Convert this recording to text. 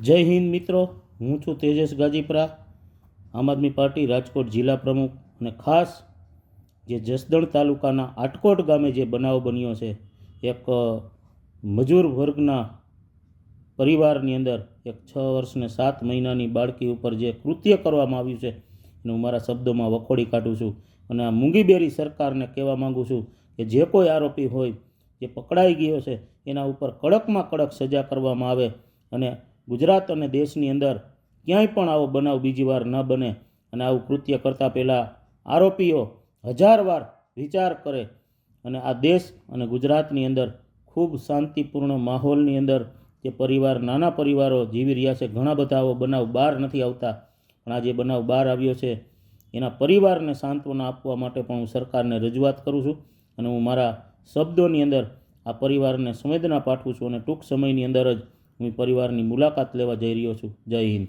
જય હિન્દ મિત્રો, હું છું તેજસ ગાજીપરા, આમ આદમી પાર્ટી રાજકોટ જિલ્લા પ્રમુખ. અને ખાસ જે જસદણ તાલુકાના આટકોટ ગામે જે બનાવ બન્યો છે, એક મજૂર વર્ગના પરિવારની અંદર એક 6 વર્ષ ને 7 મહિનાની બાળકી ઉપર જે કૃત્ય કરવામાં આવ્યું છે એને હું મારા શબ્દોમાં વખોડી કાઢું છું. અને આ મૂંગીબેરી સરકારને કહેવા માગું છું કે જે કોઈ આરોપી હોય જે પકડાઈ ગયો છે એના ઉપર કડકમાં કડક સજા કરવામાં આવે અને ગુજરાત અને દેશની અંદર ક્યાંય પણ આવો બનાવ બીજી વાર ન બને. અને આવું કૃત્ય કરતાં પહેલાં આરોપીઓ 1000 વાર વિચાર કરે અને આ દેશ અને ગુજરાતની અંદર ખૂબ શાંતિપૂર્ણ માહોલની અંદર જે પરિવાર, નાના પરિવારો જીવી રહ્યા છે, ઘણા બધા આવો બનાવ બહાર નથી આવતા, પણ આ જે બનાવ બહાર આવ્યો છે એના પરિવારને સાંત્વના આપવા માટે પણ હું સરકારને રજૂઆત કરું છું. અને હું મારા શબ્દોની અંદર આ પરિવારને સંવેદના પાઠવું છું અને ટૂંક સમયની અંદર જ હું પરિવારની મુલાકાત લેવા જઈ રહ્યો છું. જય હિન્દ.